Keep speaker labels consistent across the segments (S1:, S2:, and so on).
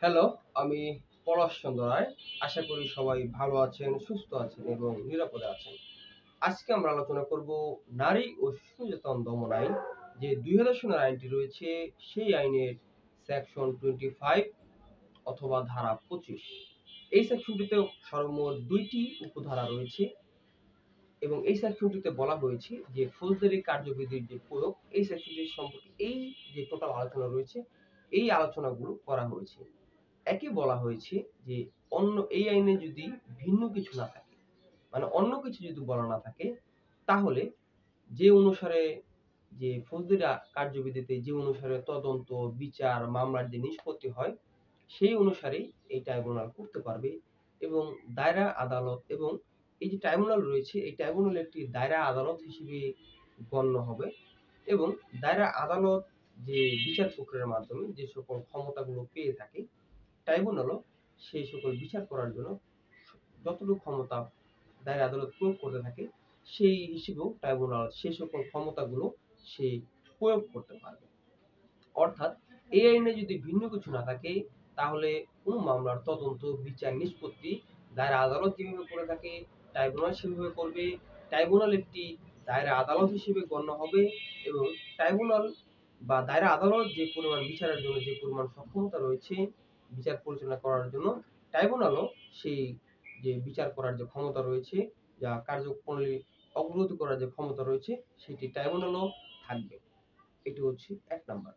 S1: Hello, আমি পলাশ চন্দ্র রায়। আশা করি সবাই ভালো আছেন, সুস্থ আছেন এবং নিরাপদে আছেন। আজকে আমরা আলোচনা করব নারী ও শিশু নির্যাতন দমন আইন, যে ২০০০ সনের আইনটি রয়েছে, সেই আইনের সেকশন 25 অথবা ধারা 25। এই সেকশনটিতে সর্বমোট ২টি উপধারা রয়েছে এবং এই সেকশনটিতে বলা হয়েছে যে ফৌজদারি কার্যবিধির যে প্রয়োগ, এই সেকশনটি সম্পর্কে এই যে টোটাল আলোচনা রয়েছে, এই আলোচনাগুলো করা হয়েছে। একই বলা হয়েছে যে অন্য এই আইনে যদি ভিন্ন কিছু না থাকে, মানে অন্য কিছু যদি বলা না থাকে, তাহলে যে অনুসারে যে ফৌজদারি কার্যবিধিতে যে অনুসারে তদন্ত, বিচার, মামলার যে নিষ্পত্তি হয়, সেই অনুসারেই এই ট্রাইব্যুনাল করতে পারবে। এবং দায়রা আদালত এবং এই যে ট্রাইব্যুনাল রয়েছে, এই ট্রাইব্যুনাল একটি দায়রা আদালত হিসেবে গণ্য হবে। এবং দায়রা আদালত যে বিচার প্রক্রিয়ার মাধ্যমে যে সকল ক্ষমতাগুলো পেয়ে থাকে, ট্রাইব্যুনালও সেই সকল বিচার করার জন্য যতটুকু ক্ষমতা দায়রা আদালত প্রয়োগ করতে থাকে, সেই হিসেবেও ট্রাইব্যুনাল সেই সকল ক্ষমতাগুলো সে প্রয়োগ করতে পারবে। অর্থাৎ এই আইনে যদি ভিন্ন কিছু না থাকে, তাহলে কোনো মামলার তদন্ত, বিচার, নিষ্পত্তি দায়রা আদালত যেভাবে করে থাকে, ট্রাইব্যুনাল সেভাবে করবে। ট্রাইব্যুনাল একটি দায়রা আদালত হিসেবে গণ্য হবে এবং ট্রাইব্যুনাল বা দায়রা আদালত যে পরিমাণ বিচারের জন্য যে পরিমাণ সক্ষমতা রয়েছে বিচার পরিচালনা করার জন্য, ট্রাইব্যুনালও সেই যে বিচার করার যে ক্ষমতা রয়েছে, যা কার্যপ্রণালী অগ্রগতি করার যে ক্ষমতা রয়েছে, সেটি ট্রাইব্যুনালও থাকবে। এটি হচ্ছে ১ নাম্বার।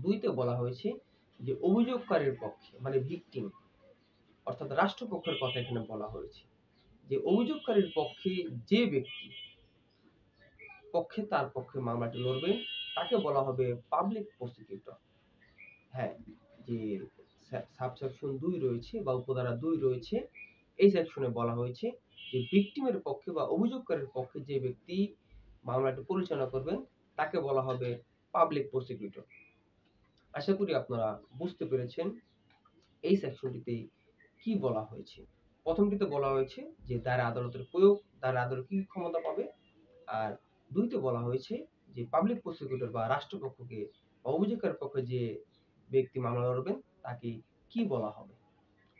S1: ২ তে বলা হয়েছে যে অভিযোগকারীর পক্ষে, মানে ভিকটিম অর্থাৎ রাষ্ট্রপক্ষের কথা এখানে বলা হয়েছে, যে অভিযোগকারীর পক্ষে যে ব্যক্তি তার পক্ষে মামলাটি লড়বে, তাকে বলা হবে পাবলিক প্রসিকিউটর। হ্যাঁ, যে সাবসেকশন ২ রয়েছে বা উপধারা ২ রয়েছে, এই সেকশনে বলা হয়েছে যে ভিকটিমের পক্ষে বা অভিযোগকারীর পক্ষে যে ব্যক্তি মামলাটি পরিচালনা করবেন, তাকে বলা হবে পাবলিক প্রসিকিউটর। আশা করি আপনারা বুঝতে পেরেছেন এই সেকশনটিতে কি বলা হয়েছে। প্রথমটিতে বলা হয়েছে যে দায়রা আদালতের প্রয়োগ, দায়রা আদালত কি ক্ষমতা পাবে। আর ২ তে বলা হয়েছে যে পাবলিক প্রসিকিউটর বা রাষ্ট্রপক্ষকে বা অভিযোগকারীর পক্ষে যে ব্যক্তি মামলা লড়বেন, তাকে কি বলা হবে।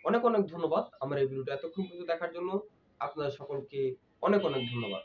S1: অনেক অনেক ধন্যবাদ আমার এই ভিডিওটা এতক্ষণ পর্যন্ত দেখার জন্য। আপনাদের সকলকে অনেক অনেক ধন্যবাদ।